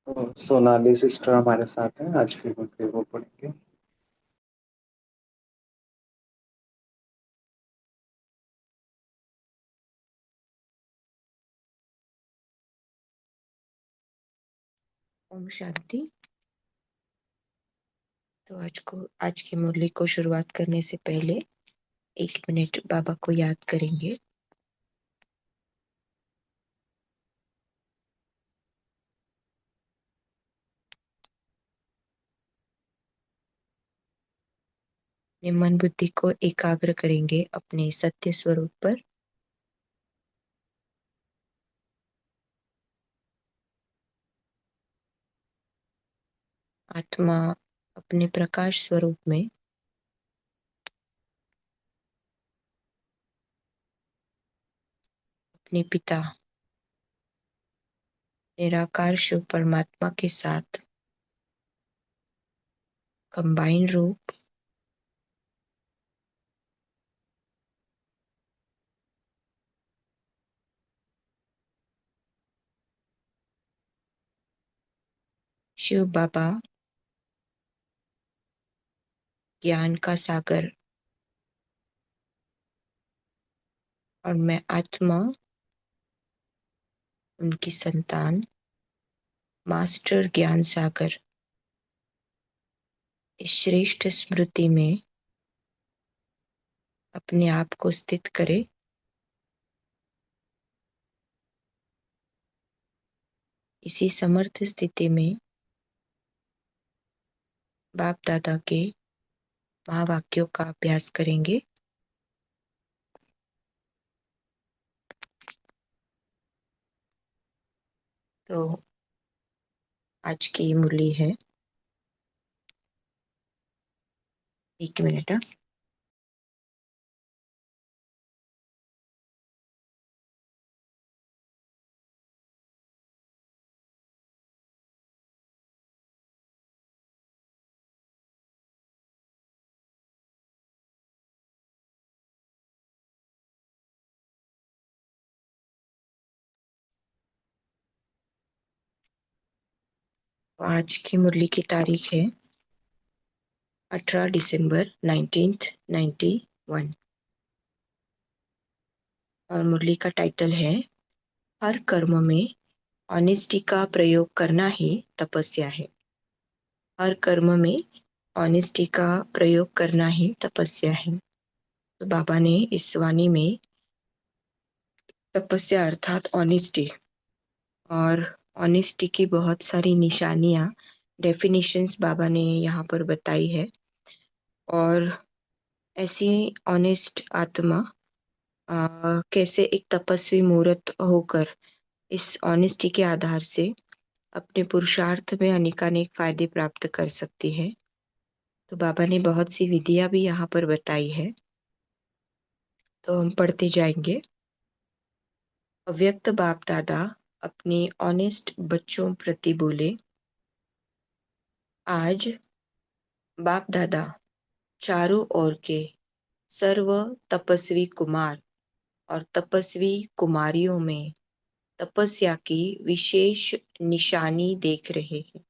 तो सोनाली सिस्टर हमारे साथ हैं, आज की बुक वो पढ़ेंगे। ओम शांति। तो आज की मुरली को शुरुआत करने से पहले 1 मिनट बाबा को याद करेंगे। अपने मन बुद्धि को एकाग्र करेंगे अपने सत्य स्वरूप पर। आत्मा अपने प्रकाश स्वरूप में अपने पिता निराकार शिव परमात्मा के साथ कंबाइन रूप शिव बाबा ज्ञान का सागर और मैं आत्मा उनकी संतान मास्टर ज्ञान सागर इस श्रेष्ठ स्मृति में अपने आप को स्थित करे। इसी समर्थ स्थिति में बाप दादा के महावाक्यों का अभ्यास करेंगे। तो आज की मुरली है 1 मिनट। आज की मुरली की तारीख है 18 दिसंबर 1991 और मुरली का टाइटल है हर कर्म में ऑनेस्टी का प्रयोग करना ही तपस्या है। हर कर्म में ऑनेस्टी का प्रयोग करना ही तपस्या है। तो बाबा ने इस वाणी में तपस्या अर्थात ऑनेस्टी और ऑनेस्टी की बहुत सारी निशानियां डेफिनेशंस बाबा ने यहाँ पर बताई है। और ऐसी ऑनेस्ट आत्मा कैसे एक तपस्वी मूर्त होकर इस ऑनेस्टी के आधार से अपने पुरुषार्थ में अनेकानेक फायदे प्राप्त कर सकती है। तो बाबा ने बहुत सी विधियां भी यहाँ पर बताई है, तो हम पढ़ते जाएंगे। अव्यक्त बाप दादा अपने ऑनेस्ट बच्चों प्रति बोले, आज बाप दादा चारों ओर के सर्व तपस्वी कुमार और तपस्वी कुमारियों में तपस्या की विशेष निशानी देख रहे हैं।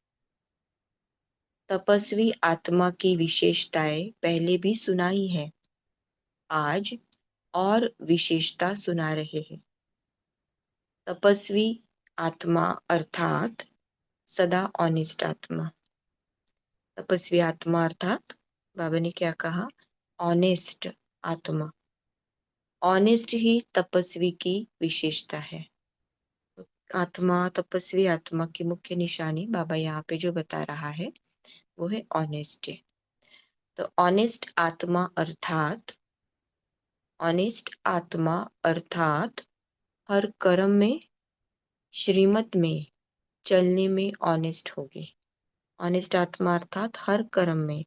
तपस्वी आत्मा की विशेषताएं पहले भी सुनाई है, आज और विशेषता सुना रहे हैं। तपस्वी आत्मा अर्थात सदा ऑनेस्ट आत्मा। तपस्वी आत्मा अर्थात बाबा ने क्या कहा, ऑनेस्ट आत्मा। ऑनेस्ट ही तपस्वी की विशेषता है। आत्मा, तपस्वी आत्मा की मुख्य निशानी बाबा यहाँ पे जो बता रहा है वो है ऑनेस्टी। तो ऑनेस्ट आत्मा अर्थात हर कर्म में श्रीमत में चलने में ऑनेस्ट होगी। ऑनेस्ट आत्मा अर्थात हर कर्म में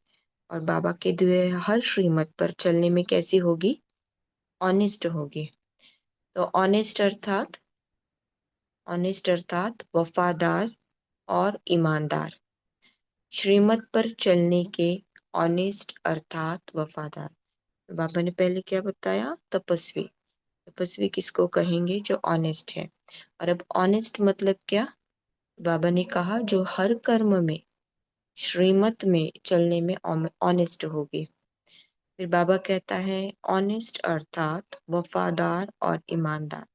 और बाबा के दिए हर श्रीमत पर चलने में कैसी होगी, ऑनेस्ट होगी। तो ऑनेस्ट अर्थात वफादार और ईमानदार। श्रीमत पर चलने के ऑनेस्ट अर्थात वफादार। बाबा ने पहले क्या बताया, तपस्वी। तपस्वी किसको कहेंगे, जो ऑनेस्ट है। और अब ऑनेस्ट मतलब क्या, बाबा ने कहा जो हर कर्म में श्रीमत में चलने में ऑनेस्ट होगी। फिर बाबा कहता है ऑनेस्ट अर्थात वफादार और ईमानदार।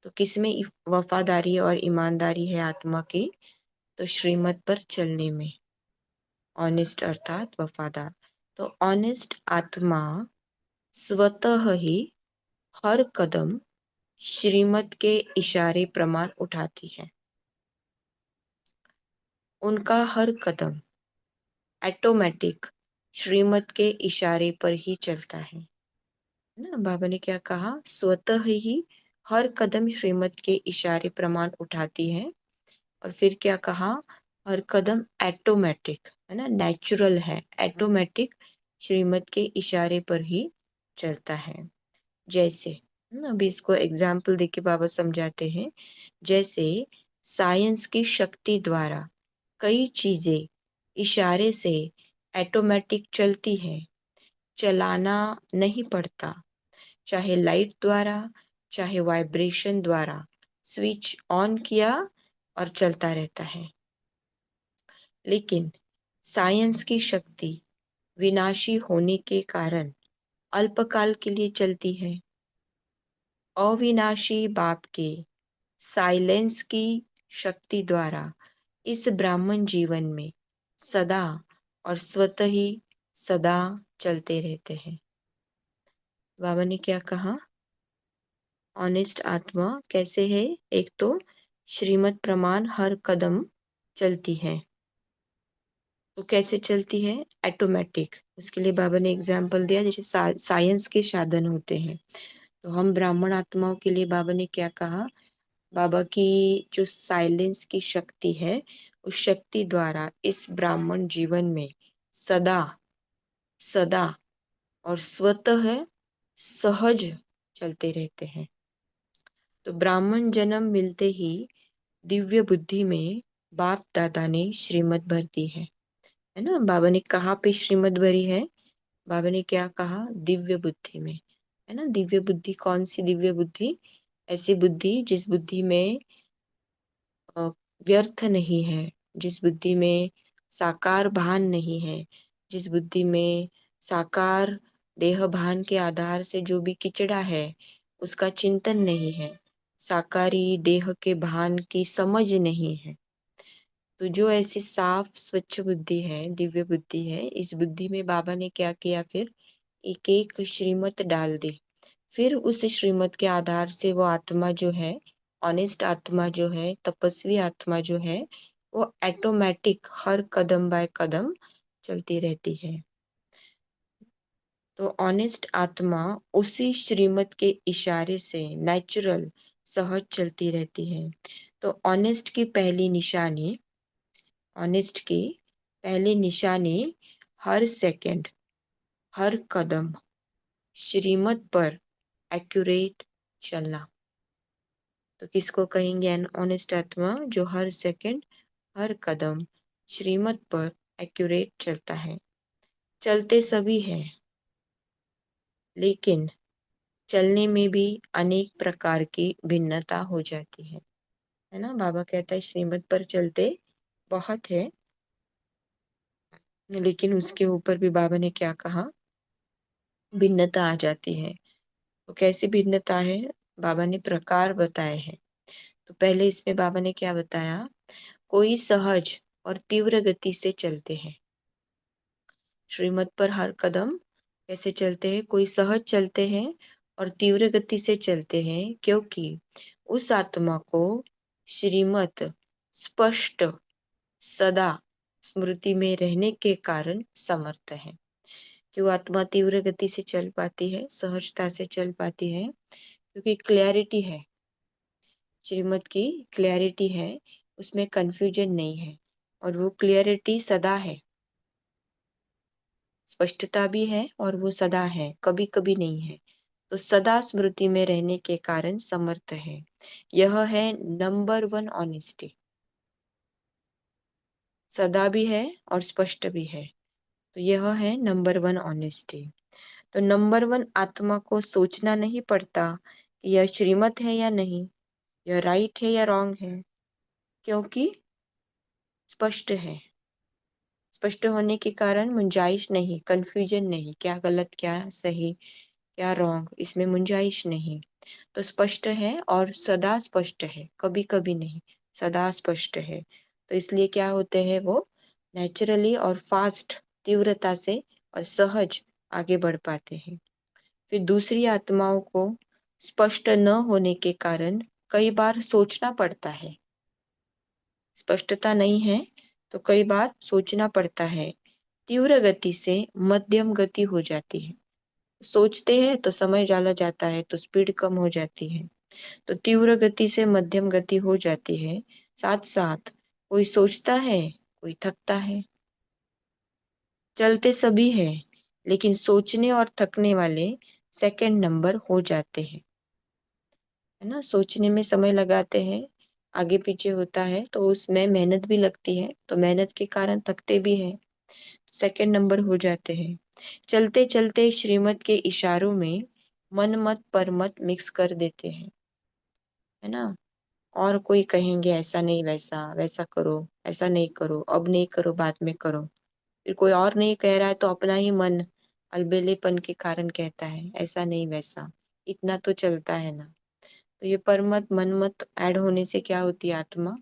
तो किसमें वफादारी और ईमानदारी है आत्मा की? तो श्रीमत पर चलने में। ऑनेस्ट अर्थात वफादार। तो ऑनेस्ट आत्मा स्वतः ही हर कदम श्रीमत के इशारे प्रमाण उठाती है। उनका हर कदम ऑटोमेटिक श्रीमत के इशारे पर ही चलता है ना। बाबा ने क्या कहा? स्वतः ही हर कदम श्रीमत के इशारे प्रमाण उठाती है। और फिर क्या कहा? हर कदम ऑटोमेटिक है ना, नेचुरल है, ऑटोमेटिक श्रीमत के इशारे पर ही चलता है। जैसे अभी इसको एग्जाम्पल देके बाबा समझाते हैं। जैसे साइंस की शक्ति द्वारा कई चीजें इशारे से ऑटोमेटिक चलती है, चलाना नहीं पड़ता, चाहे लाइट द्वारा चाहे वाइब्रेशन द्वारा स्विच ऑन किया और चलता रहता है। लेकिन साइंस की शक्ति विनाशी होने के कारण अल्पकाल के लिए चलती है। अविनाशी बाप के साइलेंस की शक्ति द्वारा इस ब्राह्मण जीवन में सदा और स्वतः ही सदा चलते रहते हैं। बाबा ने क्या कहा? ऑनेस्ट आत्मा कैसे है? एक तो श्रीमत प्रमाण हर कदम चलती है। तो कैसे चलती है? ऑटोमेटिक। उसके लिए बाबा ने एग्जाम्पल दिया, जैसे साइंस के साधन होते हैं। तो हम ब्राह्मण आत्माओं के लिए बाबा ने क्या कहा? बाबा की जो साइलेंस की शक्ति है, उस शक्ति द्वारा इस ब्राह्मण जीवन में सदा सदा और स्वतः सहज चलते रहते हैं। तो ब्राह्मण जन्म मिलते ही दिव्य बुद्धि में बाप दादा ने श्रीमत भर दी है ना। बाबा ने कहाँ पे श्रीमत भरी है? बाबा ने क्या कहा? दिव्य बुद्धि में, है ना। दिव्य बुद्धि कौन सी दिव्य बुद्धि? ऐसी बुद्धि जिस बुद्धि में अ, व्यर्थ नहीं है, जिस बुद्धि में साकार भान नहीं है, जिस बुद्धि में साकार देह भान के आधार से जो भी किचड़ा है उसका चिंतन नहीं है, साकारी देह के भान की समझ नहीं है। तो जो ऐसी साफ स्वच्छ बुद्धि है, दिव्य बुद्धि है, इस बुद्धि में बाबा ने क्या किया? फिर एक एक श्रीमत डाल दी। फिर उस श्रीमत के आधार से वो आत्मा जो है, ऑनेस्ट आत्मा जो है, तपस्वी आत्मा जो है, वो ऑटोमेटिक हर कदम बाय कदम चलती रहती है। तो ऑनेस्ट आत्मा उसी श्रीमत के इशारे से नेचुरल सहज चलती रहती है। तो ऑनेस्ट की पहली निशानी, ऑनेस्ट की पहली निशानी हर सेकंड हर कदम श्रीमत पर एक्यूरेट चलना। तो किसको कहेंगे ऑनेस्ट आत्मा? जो हर सेकंड हर कदम श्रीमत पर एक्यूरेट चलता है। चलते सभी हैं, लेकिन चलने में भी अनेक प्रकार की भिन्नता हो जाती है ना। बाबा कहता है श्रीमत पर चलते बहुत है, लेकिन उसके ऊपर भी बाबा ने क्या कहा? भिन्नता आ जाती है। तो कैसी भिन्नता है? बाबा ने प्रकार बताए हैं। तो पहले इसमें बाबा ने क्या बताया? कोई सहज और तीव्र गति से चलते हैं। श्रीमत पर हर कदम कैसे चलते हैं? कोई सहज चलते हैं और तीव्र गति से चलते हैं, क्योंकि उस आत्मा को श्रीमत स्पष्ट सदा स्मृति में रहने के कारण समर्थ है। क्यों आत्मा तीव्र गति से चल पाती है, सहजता से चल पाती है? क्योंकि क्लैरिटी है, श्रीमत की क्लैरिटी है, उसमें कंफ्यूजन नहीं है, और वो क्लियरिटी सदा है, स्पष्टता भी है और वो सदा है, कभी कभी नहीं है। तो सदा स्मृति में रहने के कारण समर्थ है। यह है नंबर वन ऑनेस्टी। सदा भी है और स्पष्ट भी है। तो यह है नंबर वन ऑनेस्टी। तो नंबर वन आत्मा को सोचना नहीं पड़ता कि यह श्रीमत है या नहीं, यह राइट है या रॉन्ग है। क्योंकि स्पष्ट है। स्पष्ट होने के कारण मुंजाइश नहीं, कंफ्यूजन नहीं, क्या गलत क्या सही क्या रॉन्ग, इसमें मुंजाइश नहीं। तो स्पष्ट है और सदा स्पष्ट है, कभी कभी नहीं, सदा स्पष्ट है। तो इसलिए क्या होते हैं वो नेचुरली और फास्ट, तीव्रता से और सहज आगे बढ़ पाते हैं। फिर दूसरी आत्माओं को स्पष्ट न होने के कारण कई बार सोचना पड़ता है। स्पष्टता नहीं है तो कई बार सोचना पड़ता है। तीव्र गति से मध्यम गति हो जाती है। सोचते हैं तो समय ज्यादा जाता है तो स्पीड कम हो जाती है। तो तीव्र गति से मध्यम गति हो जाती है। साथ साथ कोई सोचता है, कोई थकता है। चलते सभी हैं, लेकिन सोचने और थकने वाले सेकंड नंबर हो जाते हैं। है ना, सोचने में समय लगाते हैं, आगे पीछे होता है तो उसमें मेहनत भी लगती है, तो मेहनत के कारण थकते भी हैं, सेकंड नंबर हो जाते हैं। चलते चलते श्रीमत के इशारों में मन मत पर मत मिक्स कर देते हैं। है ना, और कोई कहेंगे ऐसा नहीं वैसा, वैसा करो, ऐसा नहीं करो, अब नहीं करो, बाद में करो। फिर कोई और नहीं कह रहा है तो अपना ही मन अलबेलेपन के कारण कहता है ऐसा नहीं वैसा, इतना तो चलता है ना। तो ये परमत मनमत ऐड होने से क्या होती है, आत्मा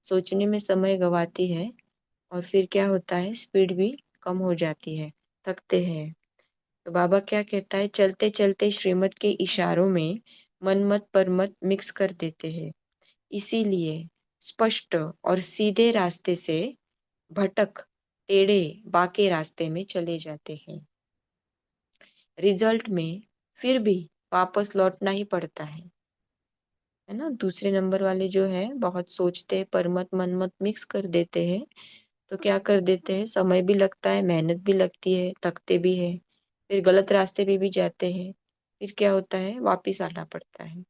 सोचने में समय गवाती है और फिर क्या होता है, स्पीड भी कम हो जाती है, थकते हैं। तो बाबा क्या कहता है, चलते चलते श्रीमत के इशारों में मनमत परमत मिक्स कर देते हैं। इसीलिए स्पष्ट और सीधे रास्ते से भटक टेढ़े बाके रास्ते में चले जाते हैं। रिजल्ट में फिर भी वापस लौटना ही पड़ता है ना। दूसरे नंबर वाले जो है बहुत सोचते हैं, परमत मनमत मिक्स कर देते हैं, तो क्या कर देते हैं, समय भी लगता है, मेहनत भी लगती है, थकते भी है, फिर गलत रास्ते पे भी जाते हैं, फिर क्या होता है, वापिस आना पड़ता है।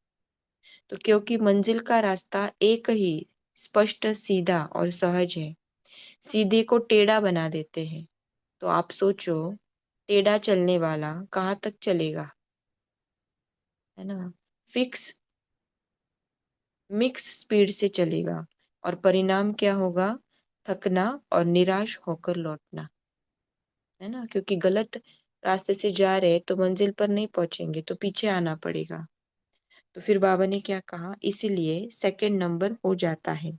तो क्योंकि मंजिल का रास्ता एक ही, स्पष्ट सीधा और सहज है, सीधे को टेढ़ा बना देते हैं। तो आप सोचो, टेढ़ा चलने वाला कहाँ तक चलेगा, है ना। फिक्स मिक्स स्पीड से चलेगा और परिणाम क्या होगा, थकना और निराश होकर लौटना, है ना। क्योंकि गलत रास्ते से जा रहे तो मंजिल पर नहीं पहुंचेंगे, तो पीछे आना पड़ेगा। तो फिर बाबा ने क्या कहा, इसीलिए सेकंड नंबर हो जाता है।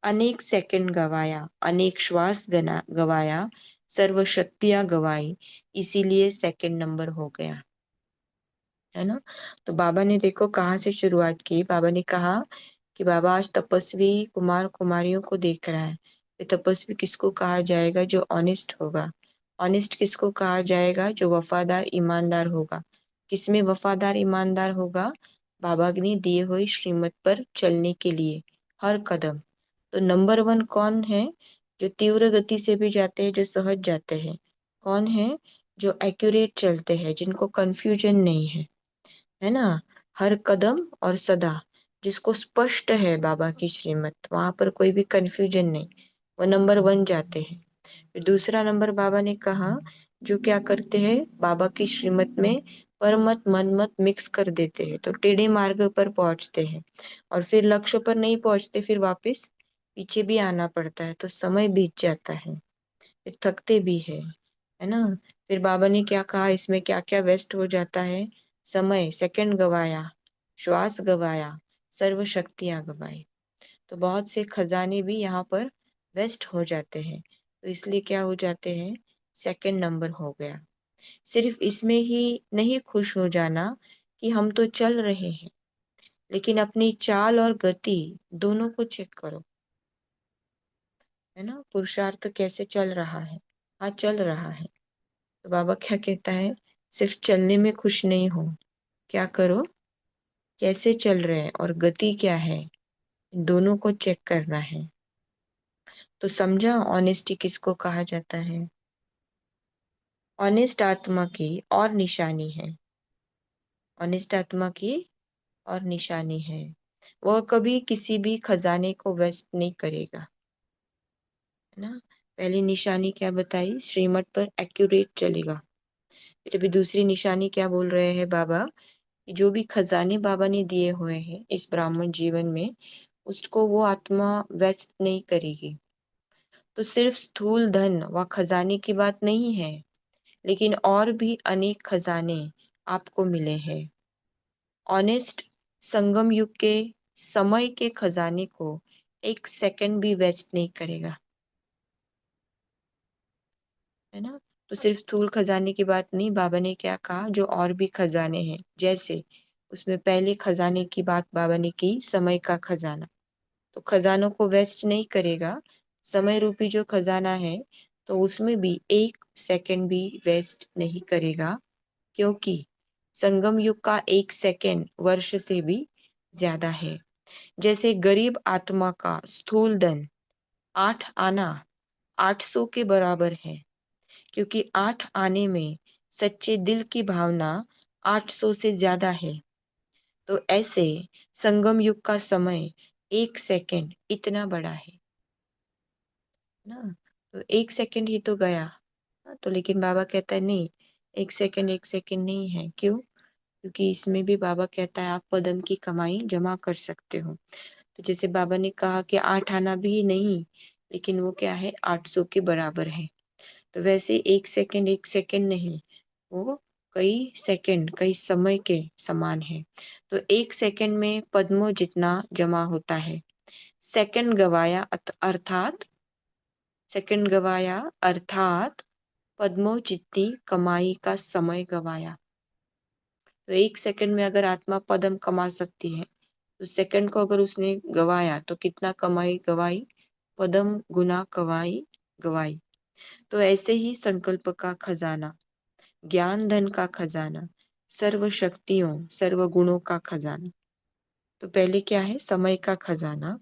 अनेक सेकंड गवाया, अनेक श्वास गवाया, सर्व शक्तियां गवाई, इसीलिए सेकंड नंबर हो गया। है ना। तो बाबा ने देखो कहाँ से शुरुआत की, बाबा ने कहा कि बाबा आज तपस्वी कुमार कुमारियों को देख रहा है। ये तपस्वी किसको कहा जाएगा, जो ऑनेस्ट होगा। ऑनेस्ट किसको कहा जाएगा, जो वफादार ईमानदार होगा। किसमें वफादार ईमानदार होगा, बाबा ने दिए हुए श्रीमत पर चलने के लिए हर कदम। तो नंबर वन कौन है, जो तीव्र गति से भी जाते हैं, जो सहज जाते हैं। कौन है, जो एक्यूरेट चलते हैं, जिनको कंफ्यूजन नहीं है ना, हर कदम और सदा, जिसको स्पष्ट है बाबा की श्रीमत, वहां पर कोई भी कंफ्यूजन नहीं, वो नंबर वन जाते हैं। फिर दूसरा नंबर बाबा ने कहा, जो क्या करते हैं, बाबा की श्रीमत में परमत मनमत मिक्स कर देते हैं, तो टेढ़े मार्ग पर पहुंचते हैं और फिर लक्ष्य पर नहीं पहुंचते, फिर वापस पीछे भी आना पड़ता है, तो समय बीत जाता है, फिर थकते भी है ना। फिर बाबा ने क्या कहा, इसमें क्या क्या वेस्ट हो जाता है, समय, सेकंड गवाया, श्वास गवाया, सर्व शक्तियां गवाई। तो बहुत से खजाने भी यहाँ पर वेस्ट हो जाते हैं, तो इसलिए क्या हो जाते हैं, सेकंड नंबर हो गया। सिर्फ इसमें ही नहीं खुश हो जाना कि हम तो चल रहे हैं, लेकिन अपनी चाल और गति दोनों को चेक करो, है ना। पुरुषार्थ कैसे चल रहा है, हाँ चल रहा है। तो बाबा क्या कहता है, सिर्फ चलने में खुश नहीं हो, क्या करो, कैसे चल रहे हैं और गति क्या है, इन दोनों को चेक करना है। तो समझा ऑनेस्टी किसको कहा जाता है। ऑनेस्ट आत्मा की और निशानी है, ऑनेस्ट आत्मा की और निशानी है, वह कभी किसी भी खजाने को वेस्ट नहीं करेगा, है ना। पहली निशानी क्या बताई, श्रीमत पर एक्यूरेट चलेगा। फिर अभी दूसरी निशानी क्या बोल रहे हैं बाबा, कि जो भी खजाने बाबा ने दिए हुए हैं इस ब्राह्मण जीवन में, उसको वो आत्मा वेस्ट नहीं करेगी। तो सिर्फ स्थूल धन व खजाने की बात नहीं है, लेकिन और भी अनेक खजाने आपको मिले हैं। ऑनेस्ट संगम युग के समय के खजाने को एक सेकंड भी वेस्ट नहीं करेगा, है ना। तो सिर्फ स्थूल खजाने की बात नहीं, बाबा ने क्या कहा, जो और भी खजाने हैं, जैसे उसमें पहले खजाने की बात बाबा ने की, समय का खजाना। तो खजानों को वेस्ट नहीं करेगा, समय रूपी जो खजाना है तो उसमें भी एक सेकंड भी वेस्ट नहीं करेगा, क्योंकि संगम युग का एक सेकंड वर्ष से भी ज्यादा है। जैसे गरीब आत्मा का स्थूल धन 8 आना 800 के बराबर है, क्योंकि 8 आने में सच्चे दिल की भावना 800 से ज्यादा है। तो ऐसे संगम युग का समय एक सेकंड इतना बड़ा है ना। तो एक सेकंड ही तो गया ना, तो लेकिन बाबा कहता है नहीं, एक सेकंड नहीं है। क्यों? क्योंकि इसमें भी बाबा कहता है आप पदम की कमाई जमा कर सकते हो। तो जैसे बाबा ने कहा कि 8 आना भी नहीं, लेकिन वो क्या है, 800 के बराबर है। तो वैसे एक सेकंड नहीं, वो कई सेकंड, कई समय के समान है। तो एक सेकंड में पद्मों जितना जमा होता है। सेकंड गवाया अर्थात सेकंड गवाया अर्थात पद्मों जितनी कमाई का समय गवाया। तो एक सेकंड में अगर आत्मा पदम कमा सकती है, तो सेकंड को अगर उसने गवाया तो कितना कमाई गवाई, पदम गुना कमाई गवाई। तो ऐसे ही संकल्प का खजाना, ज्ञान धन का खजाना, सर्व शक्तियों सर्व गुणों का खजाना। तो पहले क्या है, समय का खजाना,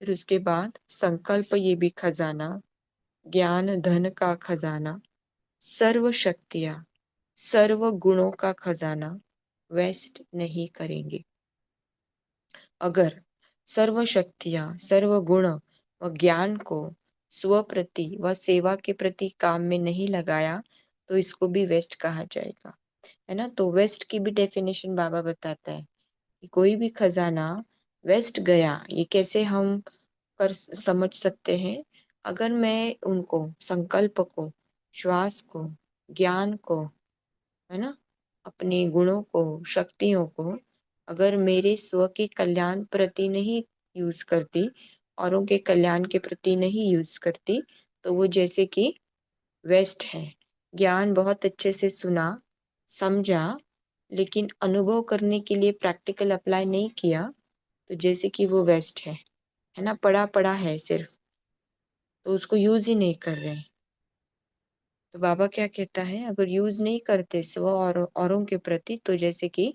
फिर उसके बाद संकल्प, ये भी खजाना, ज्ञान धन का खजाना, सर्व शक्तियां सर्व गुणों का खजाना वेस्ट नहीं करेंगे। अगर सर्व शक्तियां सर्व गुण व ज्ञान को स्व प्रति व सेवा के प्रति काम में नहीं लगाया, तो इसको भी वेस्ट कहा जाएगा, है ना। तो वेस्ट की भी डेफिनेशन बाबा बताता है कि कोई भी खजाना वेस्ट गया, ये कैसे हम कर समझ सकते हैं। अगर मैं उनको, संकल्प को, श्वास को, ज्ञान को, है ना, अपने गुणों को, शक्तियों को अगर मेरे स्व के कल्याण प्रति नहीं यूज करती, औरों के कल्याण के प्रति नहीं यूज करती, तो वो जैसे कि वेस्ट है। ज्ञान बहुत अच्छे से सुना, समझा, लेकिन अनुभव करने के लिए प्रैक्टिकल अप्लाई नहीं किया, तो जैसे कि वो वेस्ट है ना, पढ़ा पढ़ा है सिर्फ, तो उसको यूज ही नहीं कर रहे। तो बाबा क्या कहता है, अगर यूज नहीं करते स्व और औरों के प्रति, तो जैसे कि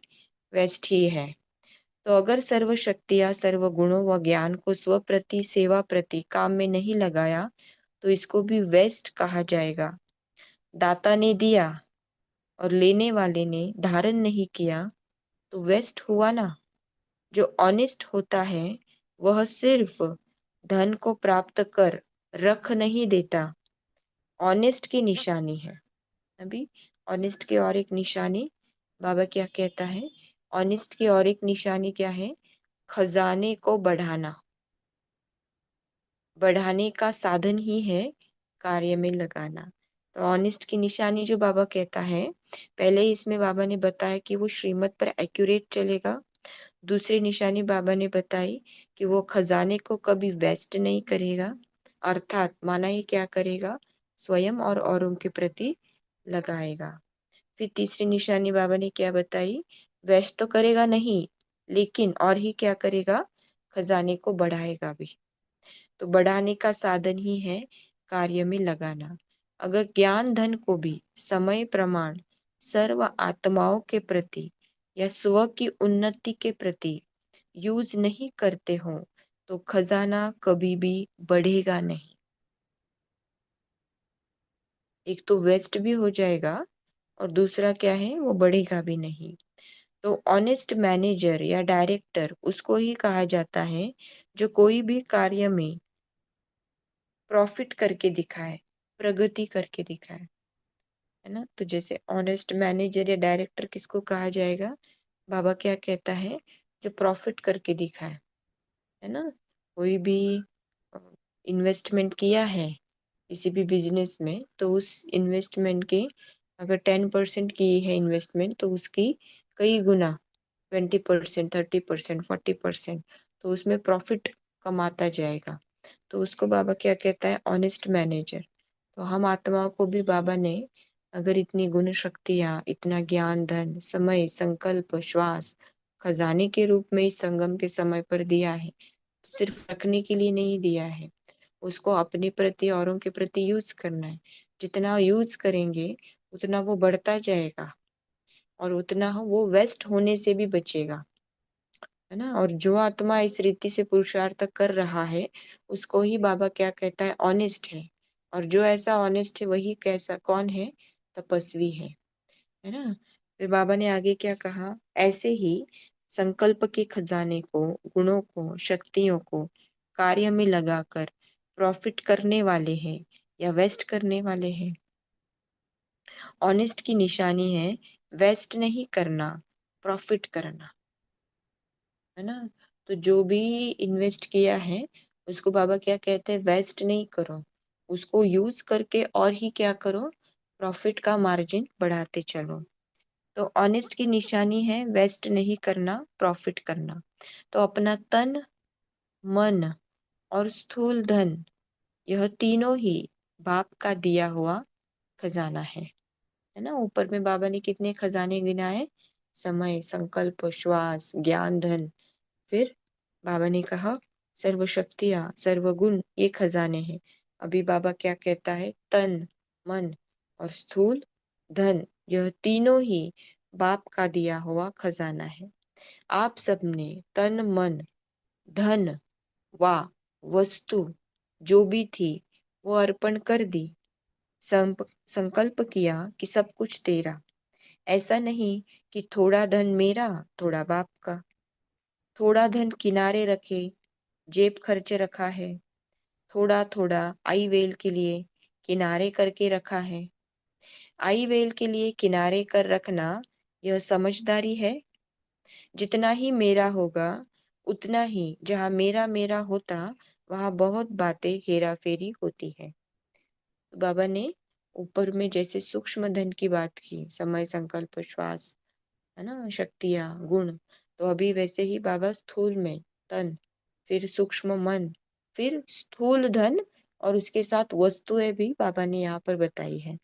वेस्ट ही है। तो अगर सर्व शक्तियां सर्व गुणों व ज्ञान को स्व प्रति सेवा प्रति काम में नहीं लगाया, तो इसको भी वेस्ट कहा जाएगा। दाता ने दिया और लेने वाले ने धारण नहीं किया, तो वेस्ट हुआ ना। जो ऑनेस्ट होता है वह सिर्फ धन को प्राप्त कर रख नहीं देता, ऑनेस्ट की निशानी है। अभी ऑनेस्ट की और एक निशानी बाबा क्या कहता है, ऑनेस्ट की और एक निशानी क्या है, खजाने को बढ़ाना, बढ़ाने का साधन ही है कार्य में लगाना। तो ऑनेस्ट की निशानी जो बाबा कहता है, पहले ही इसमें बाबा ने बताया कि वो श्रीमत पर एक्यूरेट चलेगा। दूसरी निशानी बाबा ने बताई कि वो खजाने को कभी वेस्ट नहीं करेगा, अर्थात माना ये क्या करेगा, स्वयं और औरों के प्रति लगाएगा। फिर तीसरी निशानी बाबा ने क्या बताई, वेस्ट तो करेगा नहीं, लेकिन और ही क्या करेगा, खजाने को बढ़ाएगा भी। तो बढ़ाने का साधन ही है कार्य में लगाना। अगर ज्ञान धन को भी समय प्रमाण सर्व आत्माओं के प्रति या स्व की उन्नति के प्रति यूज नहीं करते हो, तो खजाना कभी भी बढ़ेगा नहीं। एक तो वेस्ट भी हो जाएगा, और दूसरा क्या है, वो बढ़ेगा भी नहीं। तो ऑनेस्ट मैनेजर या डायरेक्टर उसको ही कहा जाता है जो कोई भी कार्य में प्रॉफिट करके दिखाए, प्रगति करके दिखाए, है ना। तो जैसे ऑनेस्ट मैनेजर या डायरेक्टर किसको कहा जाएगा, बाबा क्या कहता है, जो प्रॉफिट करके दिखाए, है ना। कोई भी इन्वेस्टमेंट किया है, किसी भी बिजनेस में, तो उस इन्वेस्टमेंट के अगर 10% की है इन्वेस्टमेंट, तो उसकी कई गुना 20%, 30%, 40%, तो उसमें प्रॉफिट कमाता जाएगा। तो उसको बाबा क्या कहता है? Honest manager. तो हम आत्माओं को भी बाबा ने अगर इतनी गुण शक्तियां, इतना ज्ञान, धन, समय, संकल्प, श्वास खजाने के रूप में इस संगम के समय पर दिया है, तो सिर्फ रखने के लिए नहीं दिया है, उसको अपने प्रति, औरों के प्रति यूज करना है। जितना यूज करेंगे उतना वो बढ़ता जाएगा और उतना वो वेस्ट होने से भी बचेगा, है ना। और जो आत्मा इस रीति से पुरुषार्थ कर रहा है, उसको ही बाबा क्या कहता है? ऑनेस्ट है। और जो ऐसा ऑनेस्ट है वही कैसा कौन है? तपस्वी है ना। फिर बाबा ने आगे क्या कहा? ऐसे ही संकल्प के खजाने को, गुणों को, शक्तियों को कार्य में लगाकर प्रॉफिट करने वाले हैं या वेस्ट करने वाले हैं। ऑनेस्ट की निशानी है वेस्ट नहीं करना, प्रॉफिट करना, है ना। तो जो भी इन्वेस्ट किया है उसको बाबा क्या कहते हैं? वेस्ट नहीं करो, उसको यूज करके और ही क्या करो? प्रॉफिट का मार्जिन बढ़ाते चलो। तो ऑनेस्ट की निशानी है वेस्ट नहीं करना, प्रॉफिट करना। तो अपना तन, मन और स्थूल धन, यह तीनों ही बाप का दिया हुआ खजाना है ना। ऊपर में बाबा ने कितने खजाने गिनाए? समय, संकल्प, श्वास, ज्ञान, धन। फिर बाबा ने कहा सर्व शक्तियां, सर्वगुण ये खजाने हैं। अभी बाबा क्या कहता है? तन, मन और स्थूल धन, यह तीनों ही बाप का दिया हुआ खजाना है। आप सबने तन, मन, धन व वस्तु जो भी थी वो अर्पण कर दी। संकल्प किया कि सब कुछ तेरा। ऐसा नहीं कि थोड़ा धन मेरा, थोड़ा बाप का। थोड़ा धन किनारे रखे, जेब खर्च रखा है। थोड़ा थोड़ा आई वेल के लिए किनारे करके रखा है। आई वेल के लिए किनारे कर रखना यह समझदारी है। जितना ही मेरा होगा उतना ही जहाँ मेरा मेरा होता वहां बहुत बातें हेरा फेरी होती है। तो बाबा ने ऊपर में जैसे सूक्ष्म धन की बात की, समय, संकल्प, श्वास, है ना, शक्तियां, गुण। तो अभी वैसे ही बाबा स्थूल में तन, फिर सूक्ष्म मन, फिर स्थूल धन और उसके साथ वस्तुएं भी बाबा ने यहाँ पर बताई है।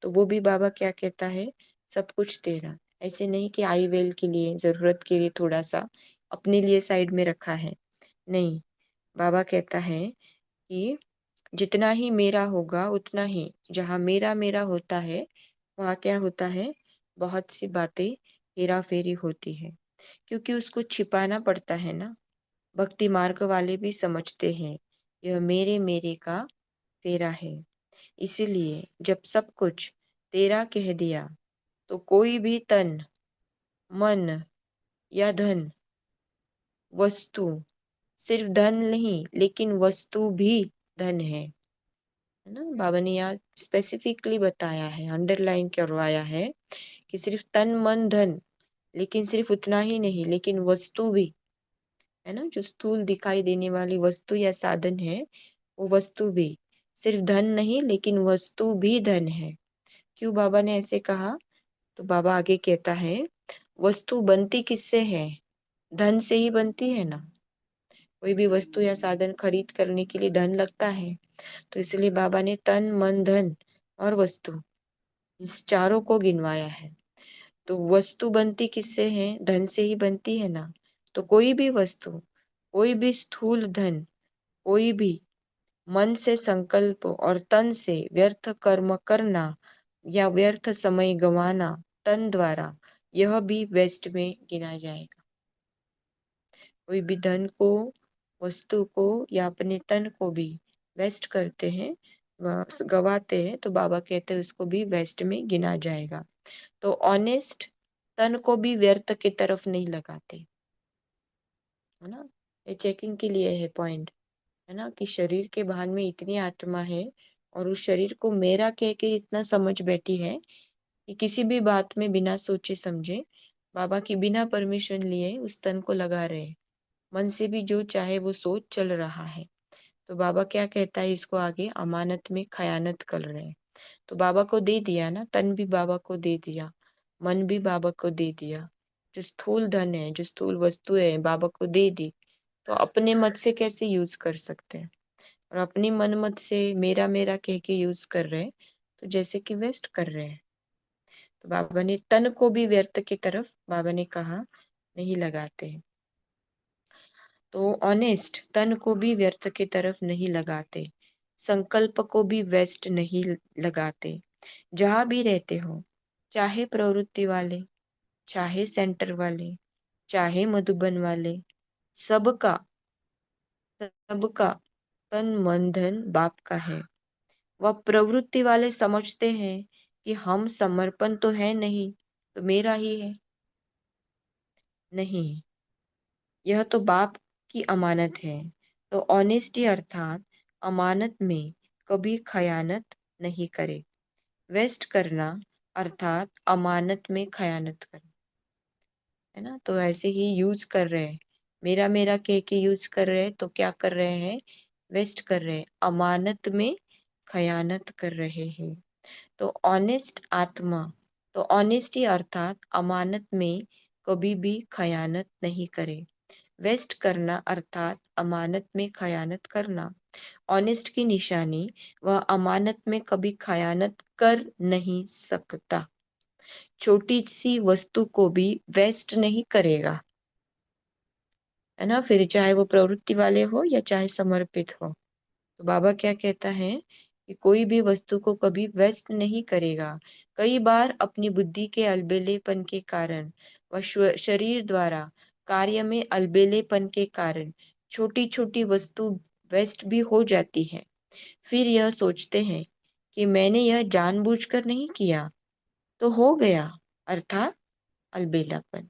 तो वो भी बाबा क्या कहता है? सब कुछ तेरा। ऐसे नहीं कि आई वेल के लिए, जरूरत के लिए थोड़ा सा अपने लिए साइड में रखा है, नहीं। बाबा कहता है कि जितना ही मेरा होगा उतना ही जहाँ मेरा मेरा होता है वहाँ क्या होता है? बहुत सी बातें हेरा फेरी होती है, क्योंकि उसको छिपाना पड़ता है ना। भक्ति मार्ग वाले भी समझते हैं यह मेरे मेरे का फेरा है। इसीलिए जब सब कुछ तेरा कह दिया तो कोई भी तन, मन या धन, वस्तु, सिर्फ धन नहीं लेकिन वस्तु भी धन है ना। बाबा ने यहाँ स्पेसिफिकली बताया है, अंडरलाइन करवाया है कि सिर्फ तन, मन, धन, लेकिन सिर्फ उतना ही नहीं लेकिन वस्तु भी, है ना। जो स्थूल दिखाई देने वाली वस्तु या साधन है वो वस्तु भी सिर्फ धन नहीं लेकिन वस्तु भी धन है। क्यों बाबा ने ऐसे कहा? तो बाबा आगे कहता है वस्तु बनती किससे है? धन से ही बनती है ना। कोई भी वस्तु या साधन खरीद करने के लिए धन लगता है। तो इसलिए बाबा ने तन, मन, धन और वस्तु, इस चारों को गिनवाया है। तो वस्तु बनती किससे है? धन से ही बनती है ना। तो कोई भी वस्तु, कोई भी स्थूल धन, कोई भी मन से संकल्प और तन से व्यर्थ कर्म करना या व्यर्थ समय गंवाना तन द्वारा, यह भी वेस्ट में गिना जाएगा। कोई भी धन को, वस्तु को या अपने तन को भी वेस्ट करते हैं, गवाते हैं, तो बाबा कहते हैं उसको भी वेस्ट में गिना जाएगा। तो ऑनेस्ट तन को भी व्यर्थ की तरफ नहीं लगाते, है ना। ये चेकिंग के लिए है पॉइंट, है ना, कि शरीर के भान में इतनी आत्मा है और उस शरीर को मेरा कह के इतना समझ बैठी है कि किसी भी बात में बिना सोचे समझे बाबा की बिना परमिशन लिए उस तन को लगा रहे, मन से भी जो चाहे वो सोच चल रहा है। तो बाबा क्या कहता है इसको आगे, अमानत में खयानत कर रहे हैं। तो बाबा को दे दिया ना, तन भी बाबा को दे दिया, मन भी बाबा को दे दिया, जो स्थूल धन है, जो स्थूल वस्तु है, बाबा को दे दी, तो अपने मत से कैसे यूज कर सकते हैं? और अपनी मन मत से मेरा मेरा कह के यूज कर रहे हैं, तो जैसे कि वेस्ट कर रहे हैं। तो बाबा ने तन को भी व्यर्थ की तरफ, बाबा ने कहा, नहीं लगाते हैं। तो ऑनेस्ट, तन को भी व्यर्थ की तरफ नहीं लगाते, संकल्प को भी वेस्ट नहीं लगाते। जहां भी रहते हो, चाहे प्रवृत्ति वाले, चाहे सेंटर वाले, चाहे मधुबन वाले, सबका सबका तन मन धन बाप का है। वह प्रवृत्ति वाले समझते हैं कि हम समर्पण तो है नहीं, तो मेरा ही है। नहीं, यह तो बाप की अमानत है। तो ऑनेस्टी अर्थात अमानत में कभी खयानत नहीं करे। वेस्ट करना अर्थात अमानत में खयानत करना, है ना? तो ऐसे ही यूज कर रहे हैं, मेरा मेरा कह के यूज कर रहे हैं, तो क्या कर रहे हैं? वेस्ट कर रहे हैं, अमानत में खयानत कर रहे हैं। तो ऑनेस्ट आत्मा, तो ऑनेस्टी अर्थात अमानत में कभी भी खयानत नहीं करे। वेस्ट करना अर्थात अमानत में खयानत करना। ऑनेस्ट की निशानी, वह अमानत में कभी खयानत कर नहीं सकता। छोटी सी वस्तु को भी वेस्ट नहीं करेगा, है ना? फिर चाहे वो प्रवृत्ति वाले हो या चाहे समर्पित हो। तो बाबा क्या कहता है कि कोई भी वस्तु को कभी वेस्ट नहीं करेगा। कई बार अपनी बुद्धि के अलबेलेपन के कारण व शरीर द्वारा कार्य में अलबेलेपन के कारण छोटी छोटी वस्तु वेस्ट भी हो जाती है। फिर यह सोचते हैं कि मैंने यह जानबूझकर नहीं किया, तो हो गया, अर्थात अलबेलापन।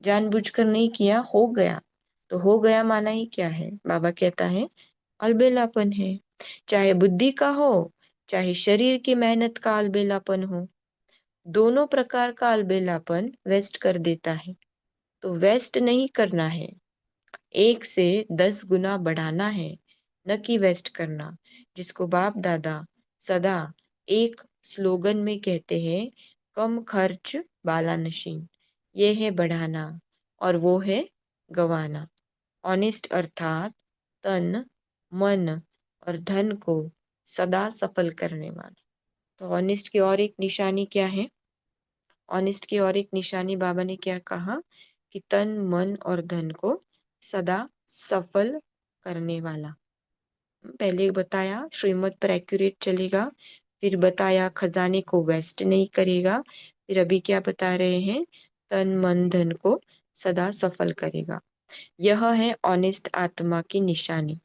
जानबूझकर नहीं किया, हो गया, तो हो गया माना ही क्या है? बाबा कहता है अलबेलापन है। चाहे बुद्धि का हो, चाहे शरीर की मेहनत का अलबेलापन हो, दोनों प्रकार का अलबेलापन वेस्ट कर देता है। तो वेस्ट नहीं करना है, 1 से 10 गुना बढ़ाना है, न कि वेस्ट करना। जिसको बाप दादा सदा एक स्लोगन में कहते हैं, कम खर्च बाला नशीन। ये है बढ़ाना और वो है गवाना। ऑनेस्ट अर्थात तन, मन और धन को सदा सफल करने वाला। तो ऑनेस्ट की और एक निशानी क्या है? ऑनेस्ट की और एक निशानी बाबा ने क्या कहा कि तन, मन और धन को सदा सफल करने वाला। पहले बताया श्रीमत पर एक्यूरेट चलेगा, फिर बताया खजाने को वेस्ट नहीं करेगा, फिर अभी क्या बता रहे हैं? तन मन धन को सदा सफल करेगा। यह है ऑनेस्ट आत्मा की निशानी।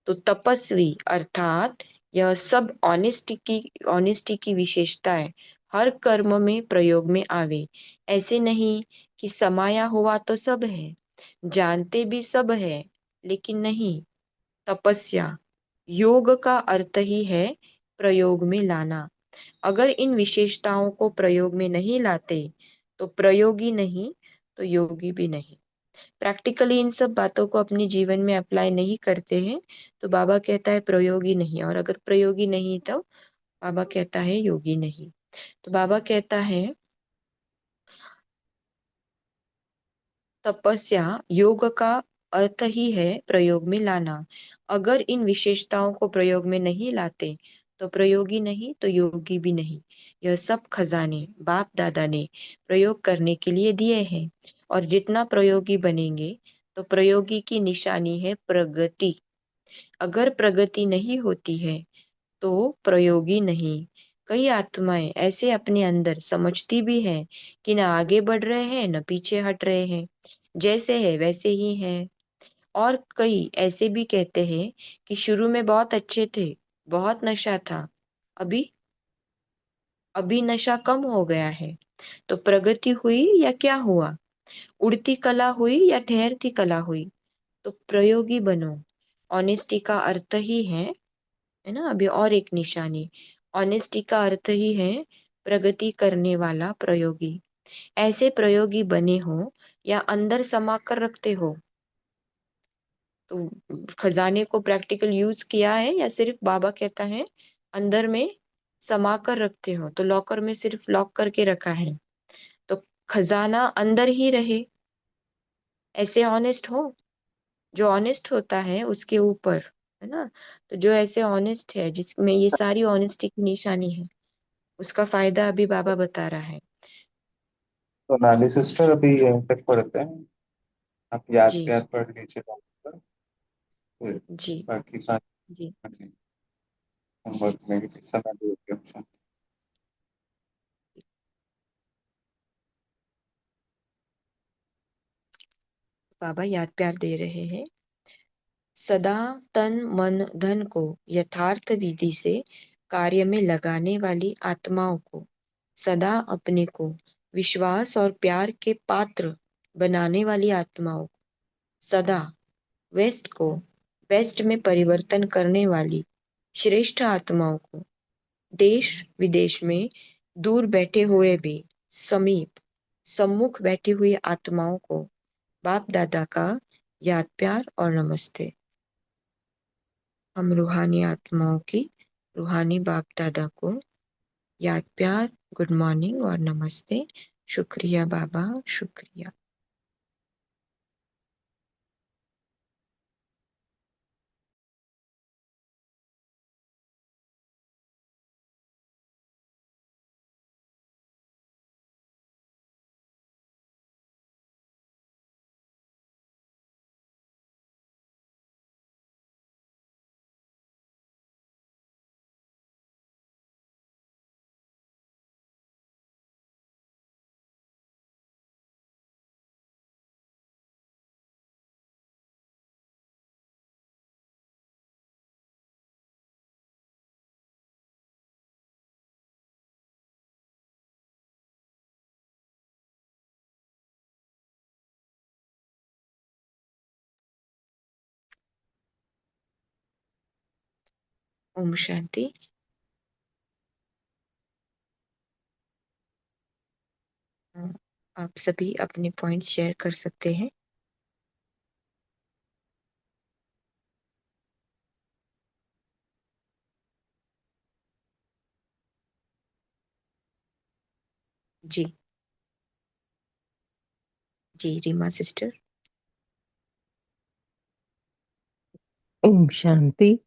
तो तपस्वी अर्थात यह सब ऑनेस्टी की विशेषताएं हर कर्म में प्रयोग में आवे। ऐसे नहीं कि समाया हुआ तो सब है, जानते भी सब है, लेकिन नहीं। तपस्या, योग का अर्थ ही है प्रयोग में लाना। अगर इन विशेषताओं को प्रयोग में नहीं लाते, तो प्रयोगी नहीं, तो योगी भी नहीं। प्रैक्टिकली इन सब बातों को अपने जीवन में अप्लाई नहीं करते हैं, तो बाबा कहता है प्रयोगी नहीं, और अगर प्रयोगी नहीं तो बाबा कहता है योगी नहीं। तो बाबा कहता है तपस्या, योग का अर्थ ही है प्रयोग में लाना। अगर इन विशेषताओं को प्रयोग में नहीं लाते, तो प्रयोगी नहीं, तो योगी भी नहीं। यह सब खजाने बाप दादा ने प्रयोग करने के लिए दिए हैं, और जितना प्रयोगी बनेंगे, तो प्रयोगी की निशानी है प्रगति। अगर प्रगति नहीं होती है, तो प्रयोगी नहीं। कई आत्माएं ऐसे अपने अंदर समझती भी हैं कि न आगे बढ़ रहे हैं, न पीछे हट रहे हैं, जैसे है वैसे ही हैं। और कई ऐसे भी कहते हैं कि शुरू में बहुत अच्छे थे, बहुत नशा था, अभी अभी नशा कम हो गया है। तो प्रगति हुई या क्या हुआ? उड़ती कला हुई या ठहरती कला हुई? तो प्रयोगी बनो। ऑनेस्टी का अर्थ ही है ना? अभी और एक निशानी, ऑनेस्टी का अर्थ ही है प्रगति करने वाला प्रयोगी। ऐसे प्रयोगी बने हो या अंदर समा कर रखते हो, तो खजाने को प्रैक्टिकल यूज किया है या सिर्फ बाबा कहता है अंदर में समा कर रखते हो, तो लॉकर में सिर्फ लॉक करके रखा है, तो खजाना अंदर ही रहे, ऐसे ऑनेस्ट हो। जो ऑनेस्ट होता है उसके ऊपर, है ना, तो जो ऐसे ऑनेस्ट है जिसमें ये सारी ऑनेस्टी की निशानी है, उसका फायदा अभी बाबा बता रहा है। तो नाली सिस्टर अभी यहीं तक पढ़ते हैं, आप याद जी। प्यार पढ़ लीजिए डॉक्टर, फिर जी। बाकी का जी। होमवर्क में समय देंगे। बाबा याद प्यार दे रहे हैं। सदा तन मन धन को यथार्थ विधि से कार्य में लगाने वाली आत्माओं को, सदा अपने को विश्वास और प्यार के पात्र बनाने वाली आत्माओं को, सदा वेस्ट को बेस्ट में परिवर्तन करने वाली श्रेष्ठ आत्माओं को, देश विदेश में दूर बैठे हुए भी समीप सम्मुख बैठी हुई आत्माओं को बाप दादा का याद प्यार और नमस्ते। हम रूहानी आत्माओं की रूहानी बाप दादा को याद प्यार, गुड मॉर्निंग और नमस्ते। शुक्रिया बाबा, शुक्रिया। ओम शांति। आप सभी अपने पॉइंट्स शेयर कर सकते हैं। जी। जी रीमा सिस्टर। ओम शांति।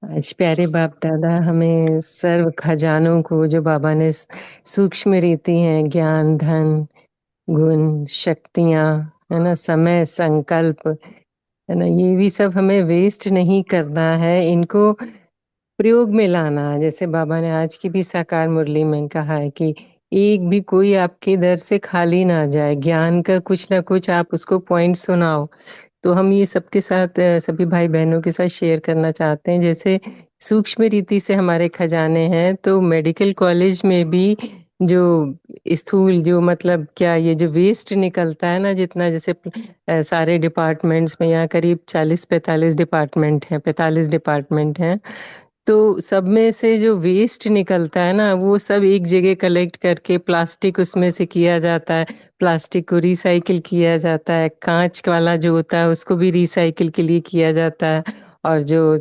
आज प्यारे बाप दादा हमें सर्व खजानों को जो बाबा ने सूक्ष्म रीति हैं, ज्ञान, धन, गुण, शक्तियां, है ना, समय, संकल्प, है ना, ये भी सब हमें वेस्ट नहीं करना है, इनको प्रयोग में लाना है। जैसे बाबा ने आज की भी साकार मुरली में कहा है कि एक भी कोई आपके दर से खाली ना जाए, ज्ञान का कुछ ना कुछ आप उसको पॉइंट सुनाओ। तो हम ये सबके साथ सभी भाई बहनों के साथ शेयर करना चाहते हैं। जैसे सूक्ष्म रीति से हमारे खजाने हैं, तो मेडिकल कॉलेज में भी जो स्थूल, जो मतलब क्या, ये जो वेस्ट निकलता है ना, जितना जैसे सारे डिपार्टमेंट्स में यहाँ करीब 40-45 डिपार्टमेंट हैं, 45 डिपार्टमेंट हैं, तो सब में से जो वेस्ट निकलता है ना, वो सब एक जगह कलेक्ट करके प्लास्टिक उसमें से किया जाता है, प्लास्टिक को रिसाइकिल किया जाता है, कांच वाला जो होता है उसको भी रिसाइकिल के लिए किया जाता है, और जो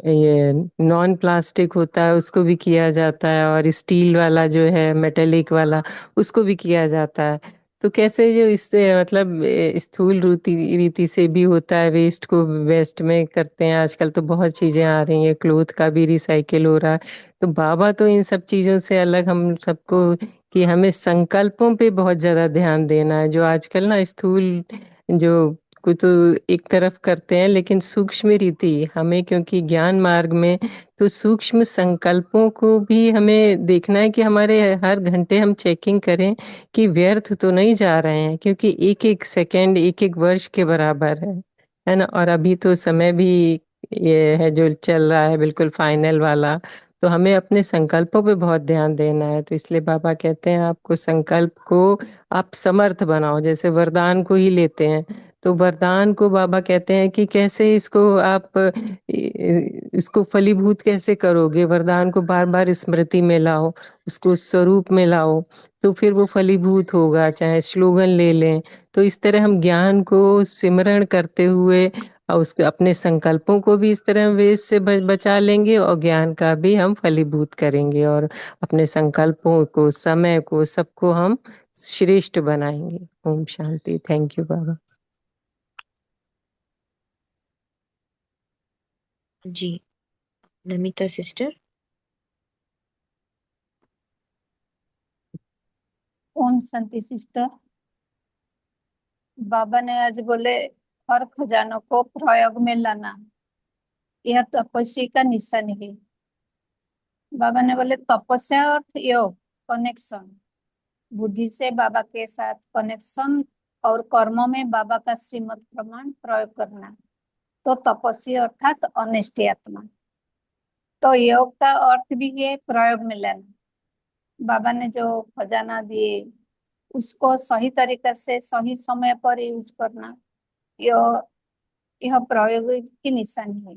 ये नॉन प्लास्टिक होता है उसको भी किया जाता है, और स्टील वाला जो है, मेटेलिक वाला, उसको भी किया जाता है। तो कैसे जो इससे मतलब स्थूल रीति रीति से भी होता है, वेस्ट को वेस्ट में करते हैं। आजकल तो बहुत चीजें आ रही हैं, क्लोथ का भी रिसाइकिल हो रहा है। तो बाबा तो इन सब चीजों से अलग हम सबको, कि हमें संकल्पों पे बहुत ज्यादा ध्यान देना है। जो आजकल ना स्थूल जो को तो एक तरफ करते हैं, लेकिन सूक्ष्म रीति हमें, क्योंकि ज्ञान मार्ग में तो सूक्ष्म संकल्पों को भी हमें देखना है कि हमारे हर घंटे हम चेकिंग करें कि व्यर्थ तो नहीं जा रहे हैं, क्योंकि एक एक सेकंड एक एक वर्ष के बराबर है ना। और अभी तो समय भी ये है जो चल रहा है बिल्कुल फाइनल वाला, तो हमें अपने संकल्पों पे बहुत ध्यान देना है। तो इसलिए बाबा कहते हैं आपको संकल्प को आप समर्थ बनाओ। जैसे वरदान को ही लेते हैं, तो वरदान को बाबा कहते हैं कि कैसे इसको आप इसको फलीभूत कैसे करोगे। वरदान को बार बार स्मृति में लाओ, उसको स्वरूप में लाओ, तो फिर वो फलीभूत होगा। चाहे स्लोगन ले लें, तो इस तरह हम ज्ञान को सिमरण करते हुए और उसके अपने संकल्पों को भी इस तरह वेद से बचा लेंगे और ज्ञान का भी हम फलीभूत करेंगे और अपने संकल्पों को, समय को, सबको हम श्रेष्ठ बनाएंगे। ओम शांति। थैंक यू बाबा। जी, नमिता सिस्टर। ओम शांति सिस्टर। बाबा ने आज बोले हर खजानों को प्रयोग में लाना, यह तपस्या का निशानी है। बाबा ने बोले तपस्या और योग, कनेक्शन, बुद्धि से बाबा के साथ कनेक्शन और कर्मों में बाबा का श्रीमत प्रमाण प्रयोग करना, तो तपस्या अर्थात अनिष्ट आत्मा। तो योग का अर्थ भी है प्रयोग में लाना। बाबा ने जो खजाना दिए उसको सही तरीके से सही समय पर यूज करना, यह यह प्रयोग की निशानी है।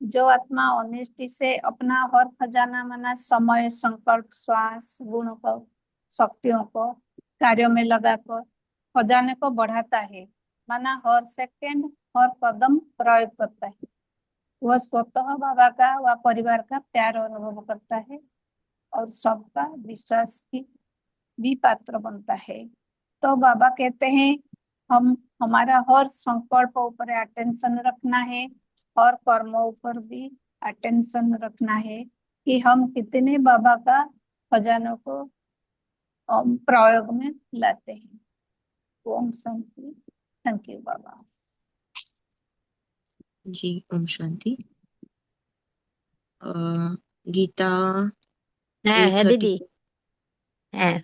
जो आत्मा ऑनेस्टी से अपना हर खजाना माना समय, संकल्प, श्वास, गुणों को, शक्तियों को कार्यों में लगाकर खजाने को बढ़ाता है, माना हर सेकंड, हर कदम प्रयोग करता है, वह स्वतः बाबा का व परिवार का प्यार अनुभव करता है और सबका विश्वास की भी पात्र बनता है। तो बाबा कहते हैं हम हमारा हर संकल्प ऊपर अटेंशन रखना है और कर्मों ऊपर भी अटेंशन रखना है कि हम कितने बाबा का खजानों को प्रयोग में लाते हैं। ओम शांति। थैंक यू बाबा। जी, ओम शांति। गीता হ্যাঁ হ্যাঁ 8:30। দিদি, হ্যাঁ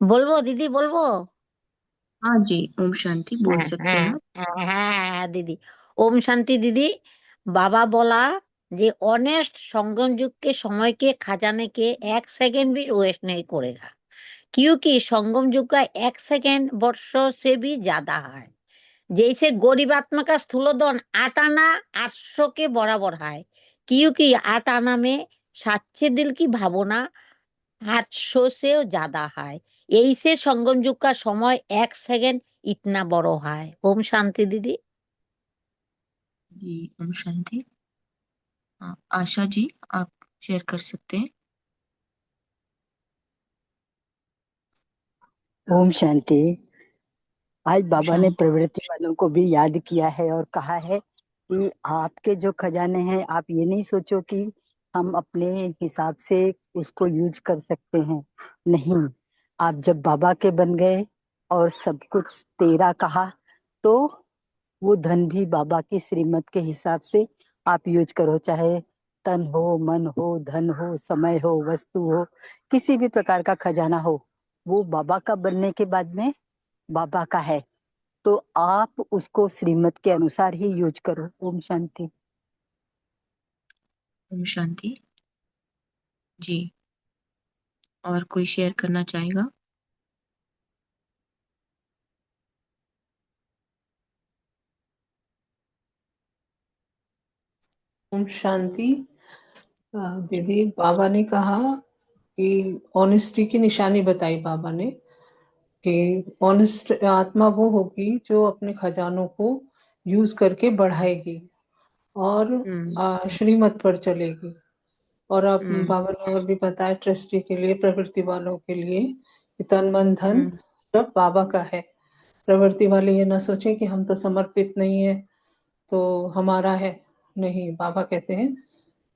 বলবো দিদি, বলবো। हाँ जी, ओम शांति बोल হ্যাঁ सकते হ্যাঁ हैं आप। হ্যাঁ হ্যাঁ হ্যাঁ, দিদি। ओम शांति दीदी। बाबा बोला যে ऑनेस्ट संगम युग के समय के खजाने के 1 सेकंड भी वेस्ट नहीं करेगा, क्योंकि संगम युग का 1 सेकंड वर्षों से भी ज्यादा है। जैसे गरीब आत्मा का स्थूलोदन 8 आना 800 के बराबर है, क्योंकि 8 आना में सच्चे दिल की भावना 800 से ज्यादा है। यही से संगम युग का समय 1 सेकंड इतना बड़ो है। ओम शांति दीदी। जी, ओम शांति। हाँ, आशा जी आप शेयर कर सकते हैं। ओम शांति। आज बाबा ने शांति। प्रवृत्ति वालों को भी याद किया है और कहा है कि आपके जो खजाने हैं, आप ये नहीं सोचो कि हम अपने हिसाब से उसको यूज कर सकते हैं। नहीं, आप जब बाबा के बन गए और सब कुछ तेरा कहा, तो वो धन भी बाबा की श्रीमत के हिसाब से आप यूज करो, चाहे तन हो, मन हो, धन हो, समय हो, वस्तु हो, किसी भी प्रकार का खजाना हो, वो बाबा का बनने के बाद में बाबा का है, तो आप उसको श्रीमत के अनुसार ही यूज करो। ओम शांति। ओम शांति। जी, और कोई शेयर करना चाहेगा? ओम शांति। दीदी, बाबा ने कहा कि ऑनेस्टी की निशानी बताई बाबा ने कि ऑनेस्ट आत्मा वो होगी जो अपने खजानों को यूज करके बढ़ाएगी और श्रीमत पर चलेगी। और आप बाबा ने और भी बताया ट्रस्टी के लिए, प्रवृत्ति वालों के लिए कि तन मन धन सब बाबा का है। प्रवृत्ति वाले ये ना सोचें कि हम तो समर्पित नहीं है तो हमारा है। नहीं, बाबा कहते हैं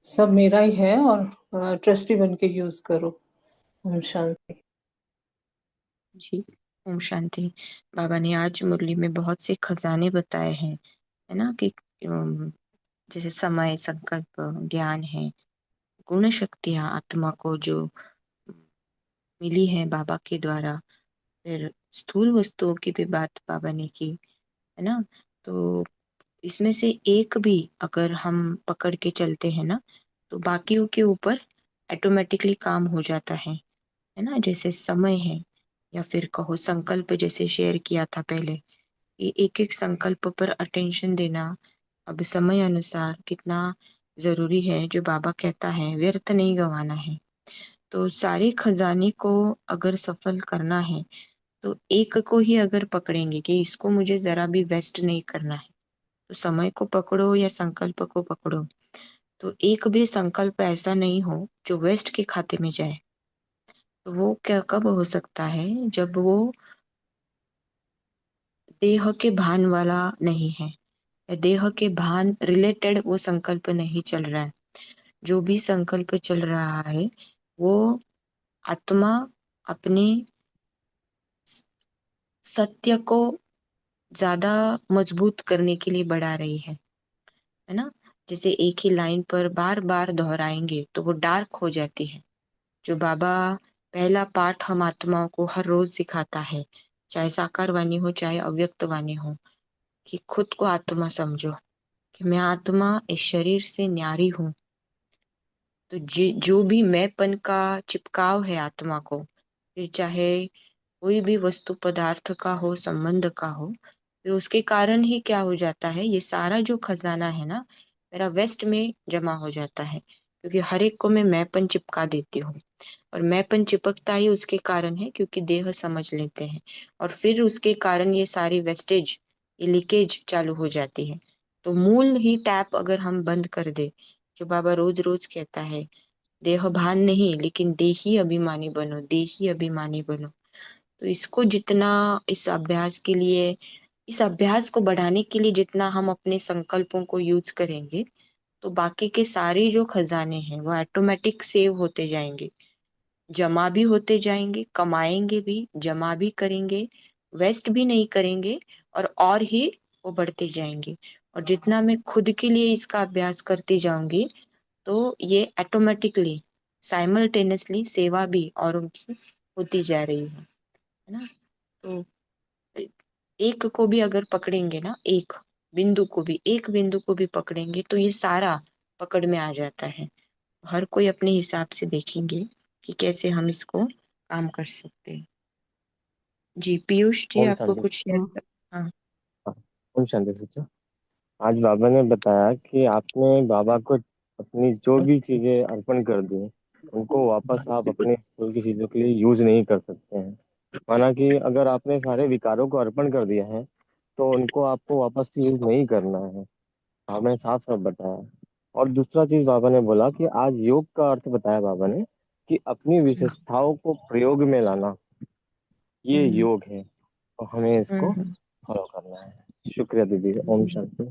सब मेरा ही है और ट्रस्टी बन के यूज करो। ओम शांति। जी, ओम शांति। बाबा ने आज मुरली में बहुत से खजाने बताए हैं, है ना, कि जैसे समय, संकल्प, ज्ञान है, गुण शक्तियां आत्मा को जो मिली है बाबा के द्वारा। फिर स्थूल वस्तुओं की भी बात बाबा ने की, है ना। तो इसमें से एक भी अगर हम पकड़ के चलते हैं ना, तो बाकियों के ऊपर ऑटोमेटिकली काम हो जाता है ना। जैसे समय है, या फिर कहो संकल्प, जैसे शेयर किया था पहले, ये एक एक संकल्प पर अटेंशन देना अब समय अनुसार कितना जरूरी है। जो बाबा कहता है व्यर्थ नहीं गंवाना है। तो सारे खजाने को अगर सफल करना है, तो एक को ही अगर पकड़ेंगे कि इसको मुझे जरा भी वेस्ट नहीं करना है, तो समय को पकड़ो या संकल्प को पकड़ो, तो एक भी संकल्प ऐसा नहीं हो जो वेस्ट के खाते में जाए। तो वो क्या कब हो सकता है? जब वो देह के भान वाला नहीं है, या देह के भान रिलेटेड वो संकल्प नहीं चल रहा है। जो भी संकल्प चल रहा है वो आत्मा अपने सत्य को ज्यादा मजबूत करने के लिए बढ़ा रही है ना। जैसे एक ही लाइन पर बार बार दोहराएंगे तो वो डार्क हो जाती है। जो बाबा पहला पाठ हम आत्माओं को हर रोज सिखाता है, चाहे साकार वाणी हो चाहे अव्यक्त वाणी हो, कि खुद को आत्मा समझो, कि मैं आत्मा इस शरीर से न्यारी हूँ। तो जो भी मैंपन का चिपकाव है आत्मा को, फिर चाहे कोई भी वस्तु पदार्थ का हो, संबंध का हो, फिर उसके कारण ही क्या हो जाता है, ये सारा जो खजाना है ना मेरा वेस्ट में जमा हो जाता है, क्योंकि हर एक को मैं मैंपन चिपका देती हूँ। और मैंपन चिपकता ही उसके कारण है क्योंकि देह समझ लेते हैं, और फिर उसके कारण ये सारी वेस्टेज, ये लीकेज चालू हो जाती है। तो मूल ही टैप अगर हम बंद कर दे, जो बाबा रोज रोज कहता है, देह भान नहीं लेकिन देही अभिमानी बनो, देही अभिमानी बनो। तो इसको जितना, इस अभ्यास के लिए, इस अभ्यास को बढ़ाने के लिए जितना हम अपने संकल्पों को यूज करेंगे, तो बाकी के सारे जो खजाने हैं वो ऑटोमेटिक सेव होते जाएंगे, जमा भी होते जाएंगे, कमाएंगे भी, जमा भी करेंगे, वेस्ट भी नहीं करेंगे, और ही वो बढ़ते जाएंगे। और जितना मैं खुद के लिए इसका अभ्यास करती जाऊंगी, तो ये ऑटोमेटिकली साइमल्टेनियसली सेवा भी औरों की होती जा रही है ना। तो एक को भी अगर पकड़ेंगे ना, एक बिंदु को भी पकड़ेंगे तो ये सारा पकड़ में आ जाता है। हर कोई अपने हिसाब से देखेंगे कि कैसे हम इसको काम कर सकते हैं। जी पीयूष जी, ओम आपको शांति। कुछ शेयर कर? हाँ। हाँ, ओम शांति सच्चा। आज बाबा ने बताया कि आपने बाबा को अपनी जो भी चीजें अर्पण कर दी, उनको वापस आप अपने स्कूल की चीजों के लिए यूज नहीं कर सकते हैं। माना कि अगर आपने सारे विकारों को अर्पण कर दिया है तो उनको आपको वापस से यूज नहीं करना है। आपने साफ साफ बताया। और दूसरा चीज बाबा ने बोला कि आज योग का अर्थ बताया बाबा ने कि अपनी विशेषताओं को प्रयोग में लाना, ये हम्म योग है। तो हमें इसको हम्म फॉलो करना है। शुक्रिया दीदी। ओम जी शांति।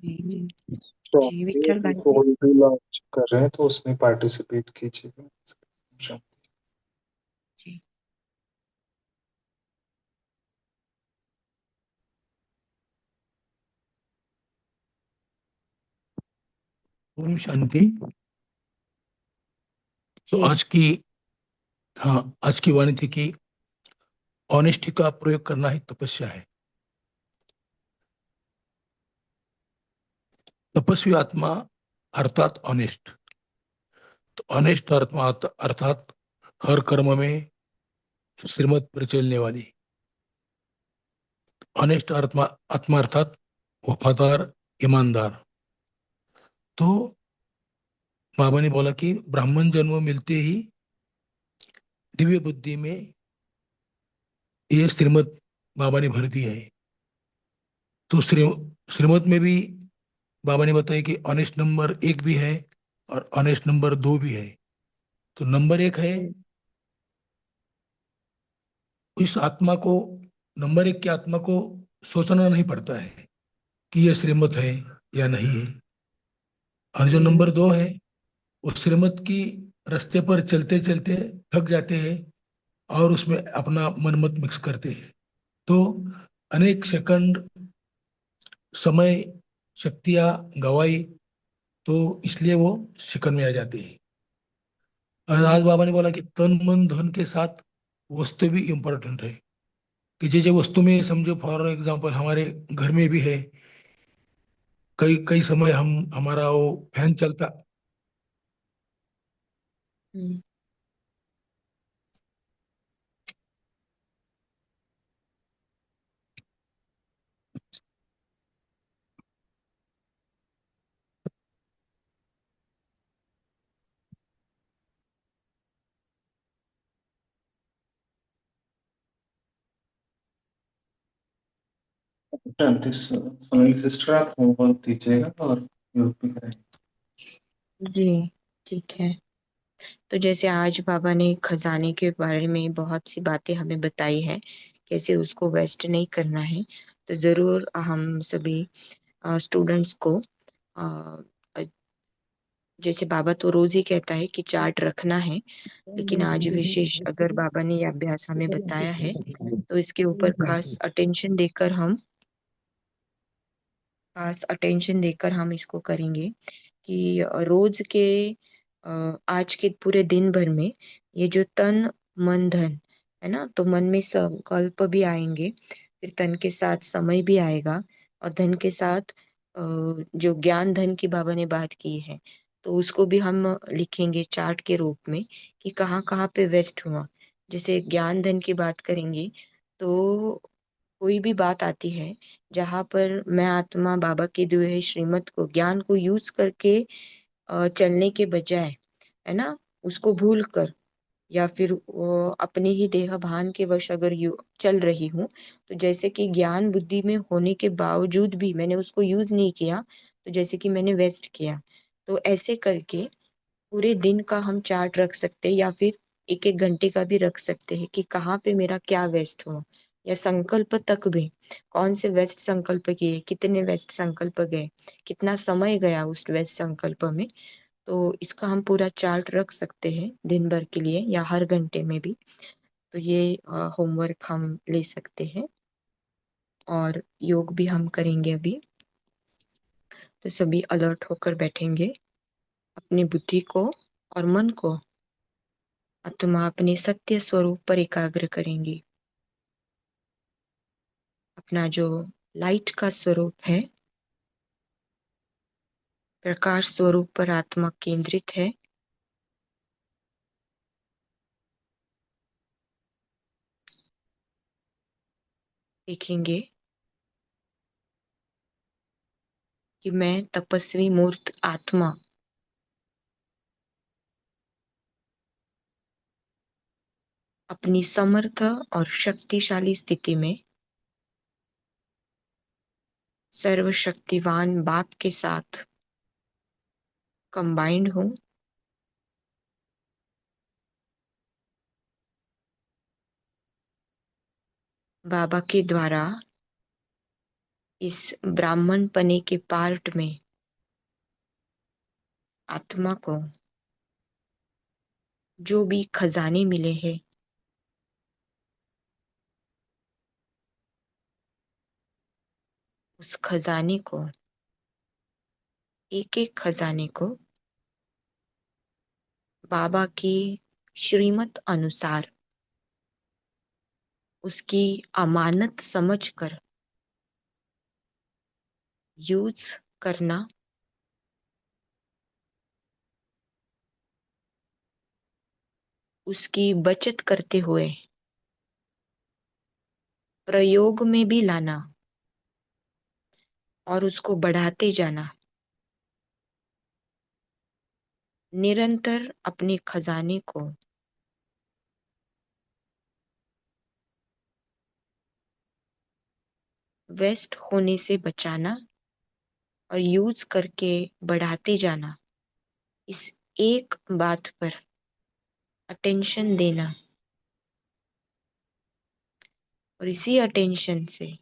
जी जी तो जी अभी विठल अभी भाई जी। पोल भी लॉन्च कर रहे हैं तो उसमें पार्टिसिपेट कीजिएगा। जी ओम शांति। तो जी आज की वाणी थी कि ऑनेस्टी का प्रयोग करना ही तपस्या है। तपस्वी आत्मा अर्थात ऑनेस्ट। तो ऑनेस्ट आत्मा अर्थात हर कर्म में श्रीमत पर चलने वाली। ऑनेस्ट आत्मा आत्मा अर्थात वफादार, ईमानदार। तो बाबा ने बोला कि ब्राह्मण जन्म मिलते ही दिव्य बुद्धि में ये श्रीमत बाबा ने भर दी है। तो श्रीमत में भी बाबा ने बताया कि ऑनेस्ट नंबर 1 भी है और ऑनेस्ट नंबर 2 भी है। तो नंबर 1 है, इस आत्मा को, नंबर 1 की आत्मा को सोचना नहीं पड़ता है कि यह श्रीमत है या नहीं है। और जो नंबर 2 है, वो श्रीमत की रास्ते पर चलते चलते थक जाते हैं और उसमें अपना मन मत मिक्स करते हैं। तो अनेक सेकंड समय, शक्तियां गवाई, तो इसलिए वो शिकन में आ जाते हैं। और आज बाबा ने बोला कि तन मन धन के साथ वस्तु भी इम्पोर्टेंट है। कि जैसे वस्तु में समझो, फॉर एग्जांपल हमारे घर में भी है, कई कई समय हम, हमारा वो फैन चलता, हम्म शांति सोनाली सिस्टर, आप होमवर्क दीजिएगा और योग भी करेंगे। जी ठीक है। तो जैसे आज बाबा ने खजाने के बारे में बहुत सी बातें हमें बताई है, कैसे उसको वेस्ट नहीं करना है, तो जरूर हम सभी स्टूडेंट्स को जैसे बाबा तो रोज ही कहता है कि चार्ट रखना है, लेकिन आज विशेष अगर बाबा ने ये अभ्यास हमें बताया है तो इसके ऊपर खास अटेंशन देकर हम इसको करेंगे कि रोज के आज के पूरे दिन भर में ये जो तन मन धन है ना, तो मन में संकल्प भी आएंगे, फिर तन के साथ समय भी आएगा, और धन के साथ जो ज्ञान धन की बाबा ने बात की है, तो उसको भी हम लिखेंगे चार्ट के रूप में कि कहाँ कहाँ पे वेस्ट हुआ। जैसे ज्ञान धन की बात करेंगे तो कोई भी बात आती है जहां पर मैं आत्मा बाबा के दिए हुए श्रीमत को ज्ञान को यूज करके चलने के बजाय, है ना, उसको भूल कर या फिर अपने ही देह भान के वश अगर चल रही हूँ, तो जैसे कि ज्ञान बुद्धि में होने के बावजूद भी मैंने उसको यूज नहीं किया, तो जैसे कि मैंने वेस्ट किया। तो ऐसे करके पूरे दिन का हम चार्ट रख सकते हैं, या फिर एक एक घंटे का भी रख सकते हैं कि कहाँ पे मेरा क्या वेस्ट हुआ, या संकल्प तक भी कौन से वेस्ट संकल्प किए, कितने वेस्ट संकल्प गए, कितना समय गया उस वेस्ट संकल्प में। तो इसका हम पूरा चार्ट रख सकते हैं दिन भर के लिए या हर घंटे में भी। तो ये होमवर्क हम ले सकते हैं, और योग भी हम करेंगे अभी। तो सभी अलर्ट होकर बैठेंगे, अपनी बुद्धि को और मन को आत्मा अपने सत्य स्वरूप पर एकाग्र करेंगी। अपना जो लाइट का स्वरूप है, प्रकाश स्वरूप पर आत्मा केंद्रित है। देखेंगे कि मैं तपस्वी मूर्त आत्मा अपनी समर्थ और शक्तिशाली स्थिति में सर्वशक्तिवान बाप के साथ कंबाइंड हूं। बाबा के द्वारा इस ब्राह्मण पने के पार्ट में आत्मा को जो भी खजाने मिले हैं, उस खजाने को, एक एक खजाने को बाबा की श्रीमत अनुसार उसकी अमानत समझकर यूज करना, उसकी बचत करते हुए प्रयोग में भी लाना और उसको बढ़ाते जाना। निरंतर अपने खजाने को वेस्ट होने से बचाना और यूज करके बढ़ाते जाना, इस एक बात पर अटेंशन देना, और इसी अटेंशन से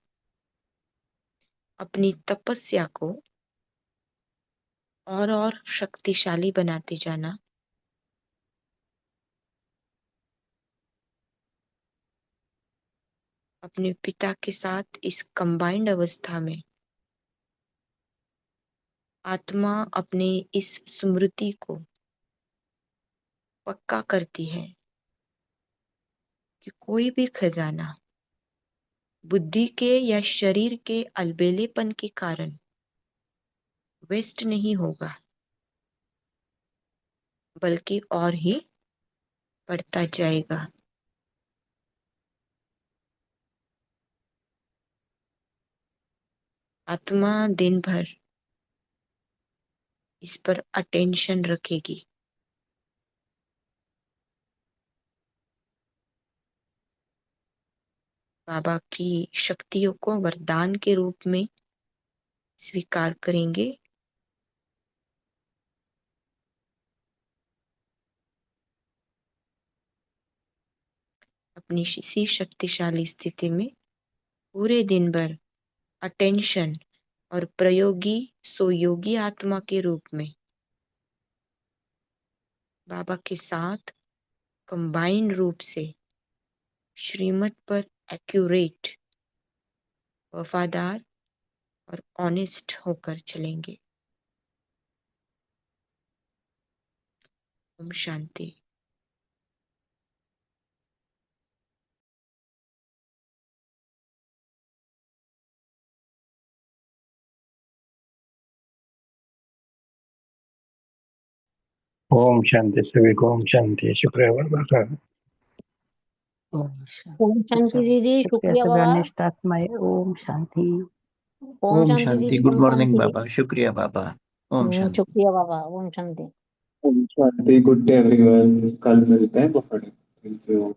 अपनी तपस्या को और शक्तिशाली बनाते जाना। अपने पिता के साथ इस कंबाइंड अवस्था में आत्मा अपने इस स्मृति को पक्का करती है कि कोई भी खजाना बुद्धि के या शरीर के अलबेलेपन के कारण वेस्ट नहीं होगा, बल्कि और ही बढ़ता जाएगा। आत्मा दिन भर इस पर अटेंशन रखेगी। बाबा की शक्तियों को वरदान के रूप में स्वीकार करेंगे। अपनी इसी शक्तिशाली स्थिति में पूरे दिन भर अटेंशन और प्रयोगी सोयोगी आत्मा के रूप में बाबा के साथ कंबाइंड रूप से श्रीमत पर एक्यूरेट, वफादार और ऑनेस्ट होकर चलेंगे। ओम शांति। ओम शांति सभी को। ओम शांति। शुक्रिया बाबा का। ओम ओम शांति दीदी, शुक्रिया शुक्रिया सभी बाबा। अनिष्ट आत्माएं। ओम शांति। ओम ओम शांति शांति। दीदी, गुड ओम मॉर्निंग शांति। बाबा। शुक्रिया बाबा। ओम शांति। शुक्रिया बाबा। ओम शांति। शांति। Good day everyone. कल मिलते हैं। Thank you.